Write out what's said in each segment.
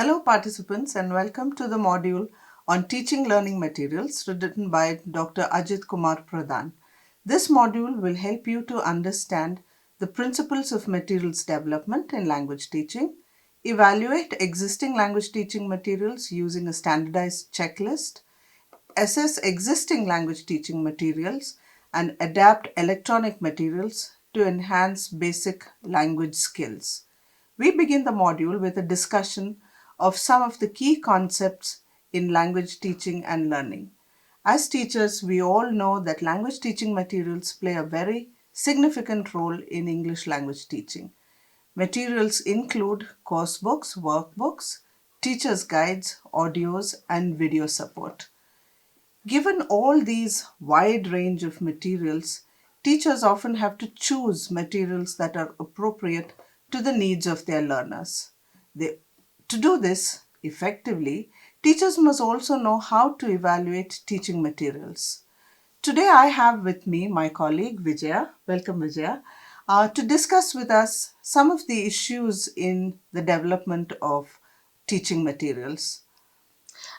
Hello, participants, and welcome to the module on teaching learning materials written by Dr. Ajit Kumar Pradhan. This module will help you to understand the principles of materials development in language teaching, evaluate existing language teaching materials using a standardized checklist, assess existing language teaching materials, and adapt electronic materials to enhance basic language skills. We begin the module with a discussion of some of the key concepts in language teaching and learning. As teachers, we all know that language teaching materials play a very significant role in English language teaching. Materials include course books, workbooks, teachers' guides, audios, and video support. Given all these wide range of materials, teachers often have to choose materials that are appropriate to the needs of their learners. To do this effectively, teachers must also know how to evaluate teaching materials. Today I have with me my colleague Vijaya. Welcome, Vijaya, to discuss with us some of the issues in the development of teaching materials.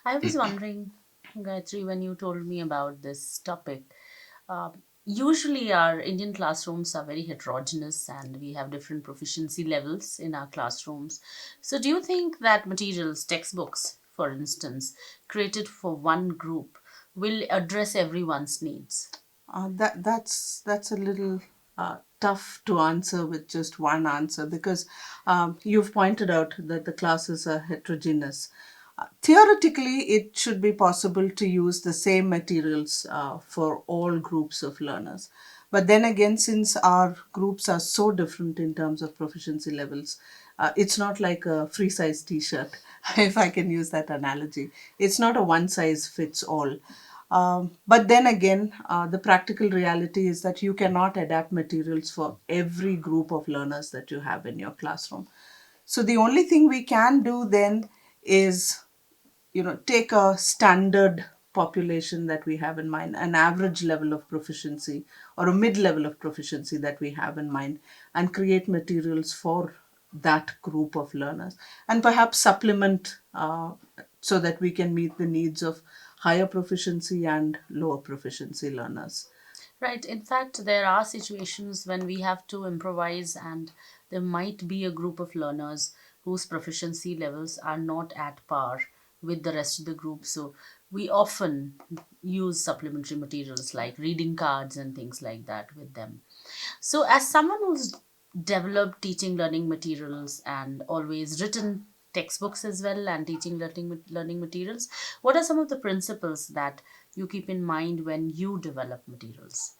I was wondering, Gayatri, when you told me about this topic, uh, usually our Indian classrooms are very heterogeneous and we have different proficiency levels in our classrooms. So, do you think that materials, textbooks, for instance, created for one group will address everyone's needs? That's a little tough to answer with just one answer because you've pointed out that the classes are heterogeneous. Theoretically, it should be possible to use the same materials for all groups of learners. But then again, since our groups are so different in terms of proficiency levels, it's not like a free size t shirt, if I can use that analogy. It's not a one size fits all. But then again, the practical reality is that you cannot adapt materials for every group of learners that you have in your classroom. So the only thing we can do then is, take a standard population that we have in mind, an average level of proficiency or a mid level of proficiency that we have in mind, and create materials for that group of learners and perhaps supplement so that we can meet the needs of higher proficiency and lower proficiency learners. Right. In fact, there are situations when we have to improvise, and there might be a group of learners whose proficiency levels are not at par with the rest of the group. So, we often use supplementary materials like reading cards and things like that with them. So, as someone who's developed teaching learning materials and always written textbooks as well and teaching learning materials, what are some of the principles that you keep in mind when you develop materials?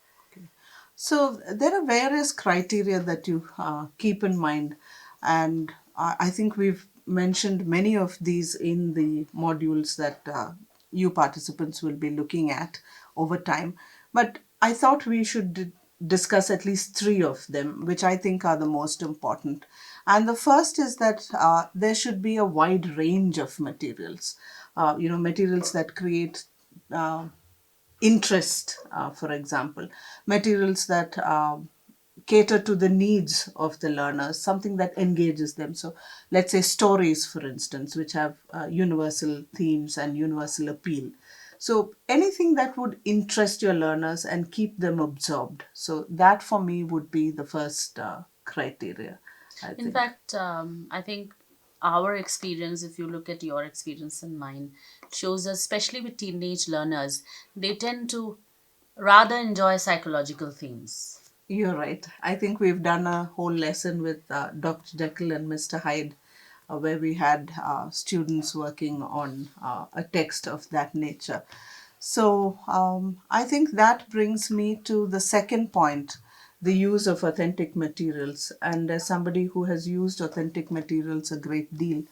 So there are various criteria that you keep in mind, and I think we've mentioned many of these in the modules that you participants will be looking at over time. But I thought we should discuss at least three of them, which I think are the most important. And the first is that there should be a wide range of materials, materials that create uh, interest, for example, materials that cater to the needs of the learners, something that engages them. So, let's say stories, for instance, which have universal themes and universal appeal. So, anything that would interest your learners and keep them absorbed. So, that for me would be the first criteria, I In think. fact, I think our experience, if you look at your experience and mine, shows us, especially with teenage learners, they tend to rather enjoy psychological themes. You're right. I think we've done a whole lesson with Dr. Jekyll and Mr. Hyde, where we had students working on a text of that nature. So I think that brings me to the second point, the use of authentic materials. And as somebody who has used authentic materials a great deal,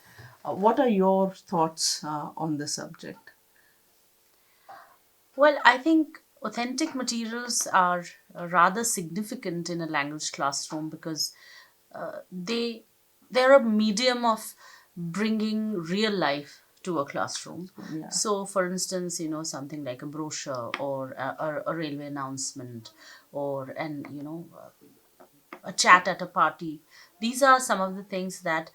what are your thoughts on the subject? Well, I think authentic materials are rather significant in a language classroom because they they're a medium of bringing real life to a classroom. Yeah. So for instance, something like a brochure or a railway announcement or a chat at a party. These are some of the things that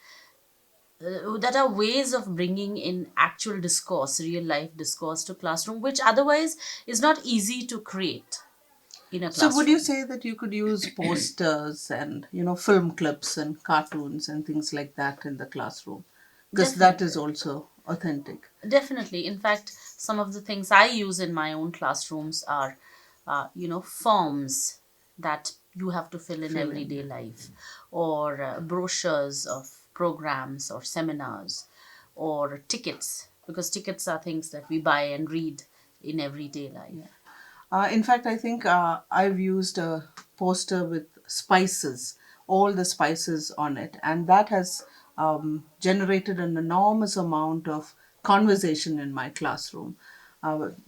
that are ways of bringing in actual discourse, real life discourse to classroom, which otherwise is not easy to create in a So would you classroom. say that you could use posters and film clips and cartoons and things like that in the classroom? Because that is Definitely. also authentic. Definitely. In fact, some of the things I use in my own classrooms are, forms that you have to fill in Fill everyday in. life, or brochures of programs or seminars, or tickets, because tickets are things that we buy and read in everyday life. In fact, I think I've used a poster with spices, all the spices on it, and that has generated an enormous amount of conversation in my classroom.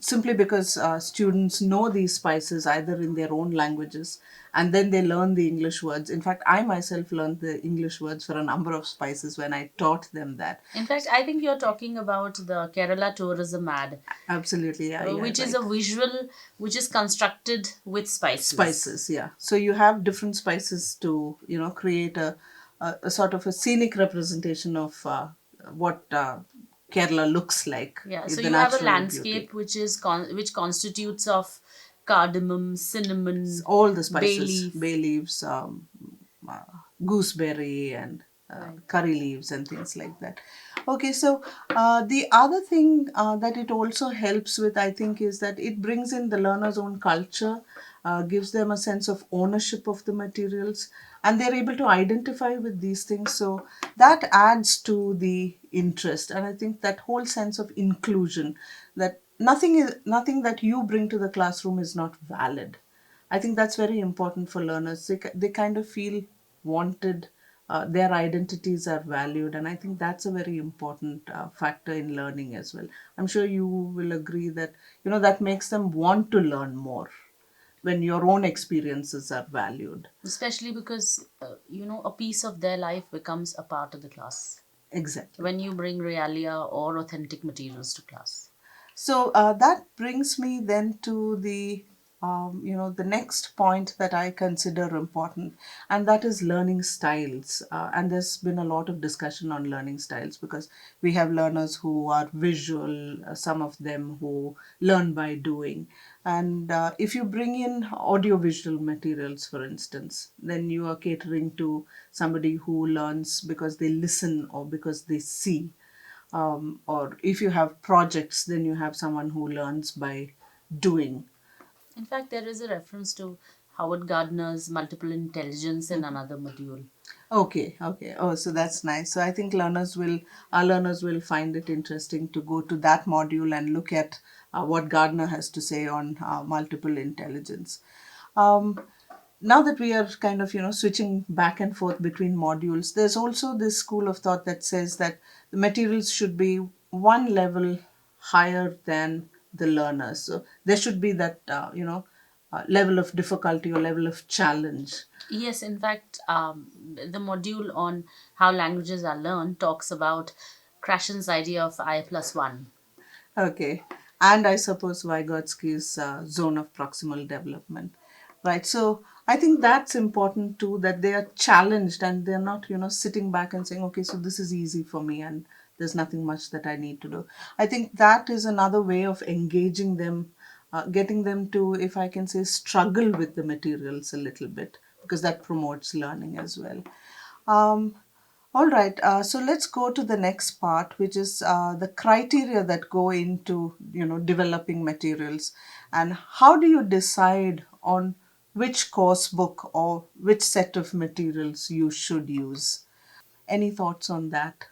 Simply because students know these spices either in their own languages and then they learn the English words. In fact, I myself learned the English words for a number of spices when I taught them that. In fact, I think you're talking about the Kerala tourism ad, Absolutely, yeah, yeah, which is a right. visual which is constructed with spices. Spices, yeah. So you have different spices to create a sort of a scenic representation of what Kerala looks like, Yeah, so the you have a natural beauty. landscape which is which constitutes of cardamom, cinnamon, All the bay spices, leaf. bay leaves, uh, gooseberry, and Right. curry leaves, and things like that. Okay, so the other thing that it also helps with, I think, is that it brings in the learner's own culture, gives them a sense of ownership of the materials, and they're able to identify with these things. So that adds to the interest, and I think that whole sense of inclusion, that nothing that you bring to the classroom is not valid. I think that's very important for learners. They kind of feel wanted, their identities are valued, and I think that's a very important factor in learning as well. I'm sure you will agree that that makes them want to learn more when your own experiences are valued. Especially because, a piece of their life becomes a part of the class Exactly. when you bring realia or authentic materials to class. So that brings me then to the next point that I consider important, and that is learning styles. And there's been a lot of discussion on learning styles because we have learners who are visual, some of them who learn by doing. And if you bring in audiovisual materials, for instance, then you are catering to somebody who learns because they listen or because they see. Or if you have projects, then you have someone who learns by doing. In fact, there is a reference to Howard Gardner's multiple intelligence in another module. Okay, okay. Oh, so that's nice. So I think our learners will find it interesting to go to that module and look at what Gardner has to say on multiple intelligence. Um, Now that we are kind of switching back and forth between modules, there's also this school of thought that says that the materials should be one level higher than the learners. So there should be that level of difficulty or level of challenge. Yes, in fact, the module on how languages are learned talks about Krashen's idea of I plus one. Okay. And I suppose Vygotsky's zone of proximal development. Right. So I think that's important too, that they are challenged and they're not, sitting back and saying, okay, so this is easy for me and there's nothing much that I need to do. I think that is another way of engaging them, getting them to, if I can say, struggle with the materials a little bit, because that promotes learning as well. Um, all right, so let's go to the next part, which is the criteria that go into developing materials, and how do you decide on which course book or which set of materials you should use? Any thoughts on that?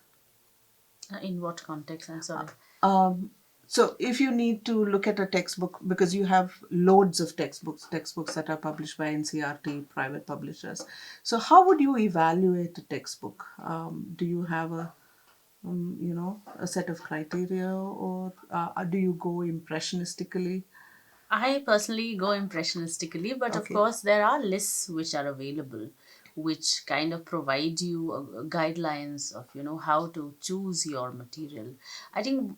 In what context? I'm sorry. Um, so if you need to look at a textbook, because you have loads of textbooks that are published by NCRT, private publishers. So how would you evaluate a textbook? Do you have a set of criteria, or do you go impressionistically? I personally go impressionistically, but of Okay. course, there are lists which are available, which kind of provide you guidelines of how to choose your material. I think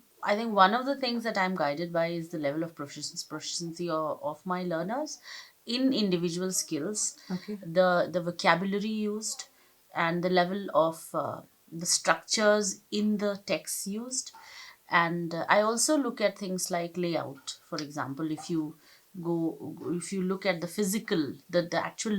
one of the things that I'm guided by is the level of proficiency of my learners in individual skills, Okay. the vocabulary used, and the level of the structures in the text used. And I also look at things like layout. For example, if you look at the physical, the actual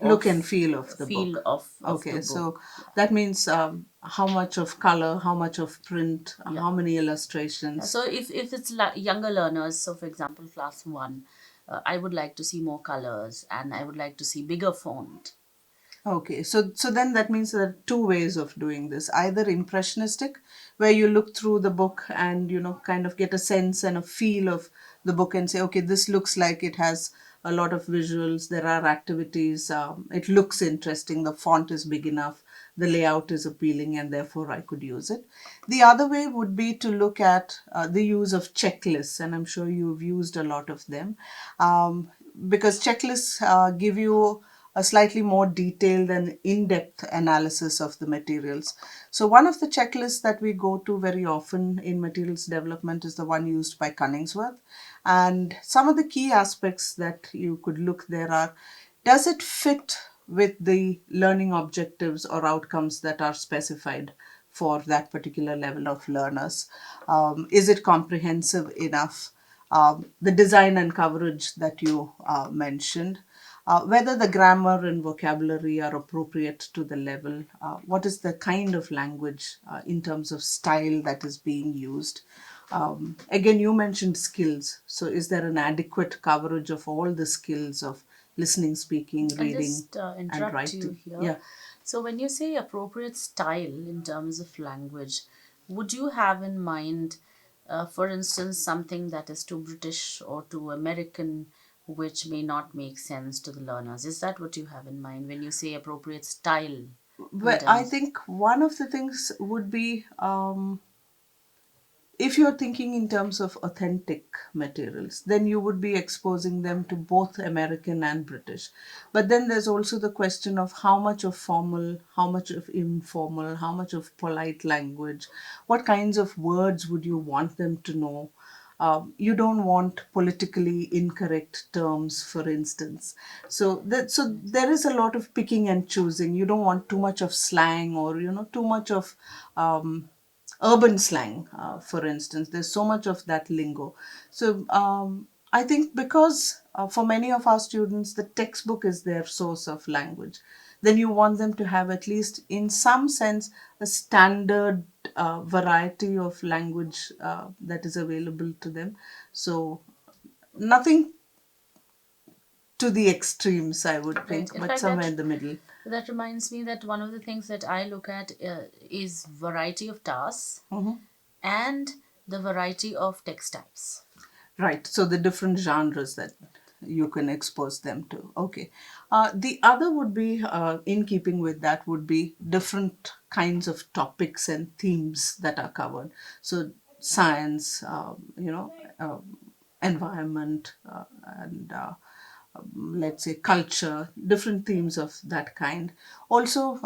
Look and of feel of the feel book. of the Okay, so book. Yeah. that means how much of color, how much of print, Yeah. how many illustrations. So if it's younger learners, so for example, class one, I would like to see more colors and I would like to see bigger font. Okay, so then that means there are two ways of doing this. Either impressionistic, where you look through the book and kind of get a sense and a feel of the book and say, okay, this looks like it has a lot of visuals. There are activities. It looks interesting. The font is big enough. The layout is appealing, and therefore I could use it. The other way would be to look at the use of checklists, and I'm sure you've used a lot of them, because checklists give you a slightly more detailed and in-depth analysis of the materials. So one of the checklists that we go to very often in materials development is the one used by Cunningsworth. And some of the key aspects that you could look there are, does it fit with the learning objectives or outcomes that are specified for that particular level of learners? Is it comprehensive enough? The design and coverage that you mentioned, whether the grammar and vocabulary are appropriate to the level, what is the kind of language in terms of style that is being used. Again, you mentioned skills. So, is there an adequate coverage of all the skills of listening, speaking, I'll reading, just and interrupt you writing? here. Yeah. So, when you say appropriate style in terms of language, would you have in mind, for instance, something that is too British or too American, which may not make sense to the learners? Is that what you have in mind when you say appropriate style in Well, I terms? think one of the things would be, if you're thinking in terms of authentic materials, then you would be exposing them to both American and British. But then there's also the question of how much of formal, how much of informal, how much of polite language, what kinds of words would you want them to know? You don't want politically incorrect terms, for instance. So there is a lot of picking and choosing. You don't want too much of slang, or too much of urban slang, for instance. There's so much of that lingo. So I think because for many of our students, the textbook is their source of language, then you want them to have at least, in some sense, a standard variety of language that is available to them. So nothing to the extremes, I would Right. think, In but fact, somewhere in the middle. that reminds me that one of the things that I look at is variety of tasks and the variety of text types. Right. So the different genres that you can expose them to. Okay. The other would be, in keeping with that, would be different kinds of topics and themes that are covered. So science, environment, and let's say culture, different themes of that kind. Also,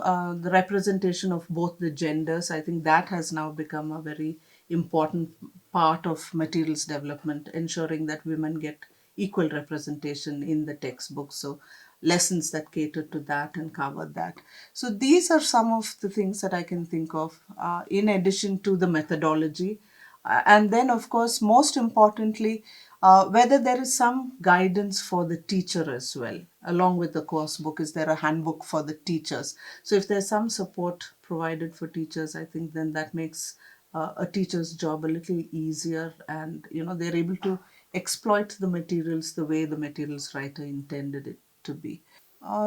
the representation of both the genders, I think that has now become a very important part of materials development, ensuring that women get equal representation in the textbooks. So lessons that cater to that and cover that. So these are some of the things that I can think of, in addition to the methodology. And then, of course, most importantly, whether there is some guidance for the teacher as well. Along with the course book, is there a handbook for the teachers? So if there's some support provided for teachers, I think then that makes a teacher's job a little easier, and they're able to exploit the materials the way the materials writer intended it to be.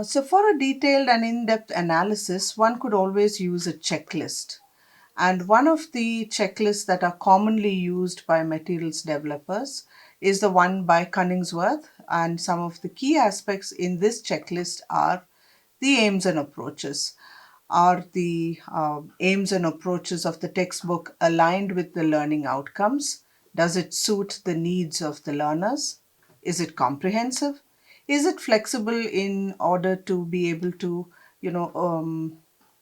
So, for a detailed and in depth analysis, one could always use a checklist. And one of the checklists that are commonly used by materials developers is the one by Cunningsworth. And some of the key aspects in this checklist are the aims and approaches. Are the aims and approaches of the textbook aligned with the learning outcomes? Does it suit the needs of the learners? Is it comprehensive? Is it flexible in order to be able to, you know, um,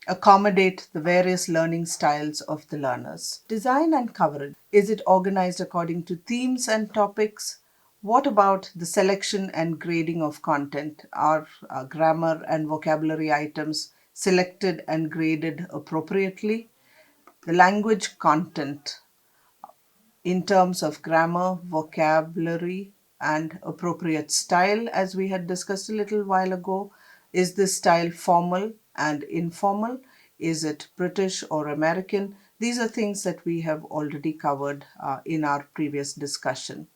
accommodate the various learning styles of the learners? Design and coverage. Is it organized according to themes and topics? What about the selection and grading of content? Are grammar and vocabulary items selected and graded appropriately. The language content in terms of grammar, vocabulary, and appropriate style, as we had discussed a little while ago. Is this style formal and informal? Is it British or American? These are things that we have already covered in our previous discussion.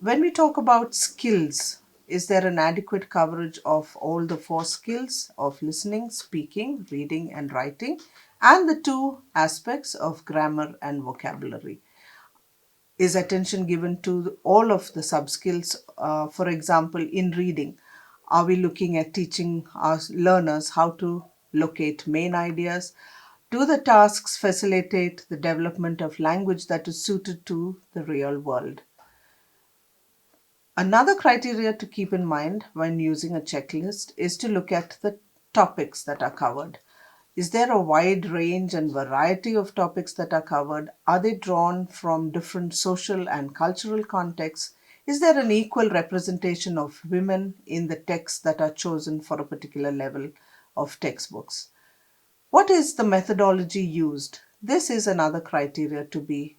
When we talk about skills, is there an adequate coverage of all the four skills of listening, speaking, reading, and writing, and the two aspects of grammar and vocabulary? Is attention given to all of the sub skills? For example, in reading, are we looking at teaching our learners how to locate main ideas? Do the tasks facilitate the development of language that is suited to the real world? Another criteria to keep in mind when using a checklist is to look at the topics that are covered. Is there a wide range and variety of topics that are covered? Are they drawn from different social and cultural contexts? Is there an equal representation of women in the texts that are chosen for a particular level of textbooks? What is the methodology used? This is another criteria to be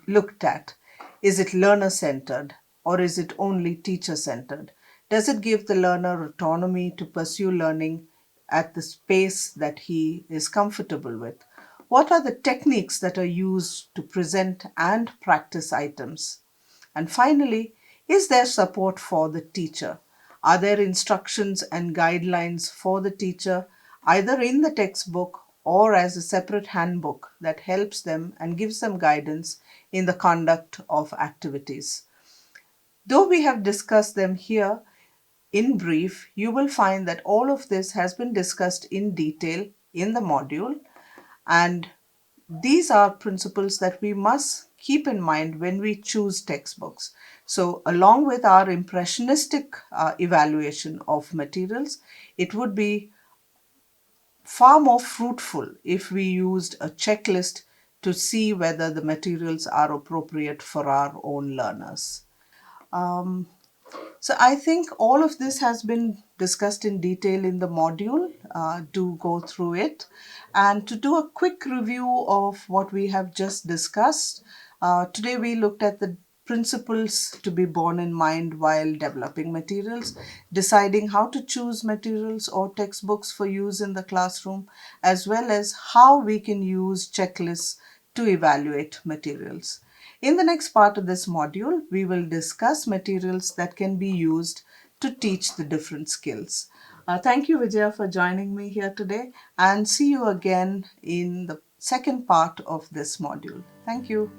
looked at. Is it learner centered or is it only teacher centered? Does it give the learner autonomy to pursue learning at the pace that he is comfortable with? What are the techniques that are used to present and practice items? And finally, is there support for the teacher? Are there instructions and guidelines for the teacher, either in the textbook or as a separate handbook that helps them and gives them guidance in the conduct of activities? Though we have discussed them here in brief, you will find that all of this has been discussed in detail in the module, and these are principles that we must keep in mind when we choose textbooks. So, along with our impressionistic evaluation of materials, it would be far more fruitful if we used a checklist to see whether the materials are appropriate for our own learners. So I think all of this has been discussed in detail in the module. Do go through it. And to do a quick review of what we have just discussed, today we looked at the principles to be borne in mind while developing materials, deciding how to choose materials or textbooks for use in the classroom, as well as how we can use checklists to evaluate materials. In the next part of this module, we will discuss materials that can be used to teach the different skills. Thank you, Vijaya, for joining me here today, and see you again in the second part of this module. Thank you.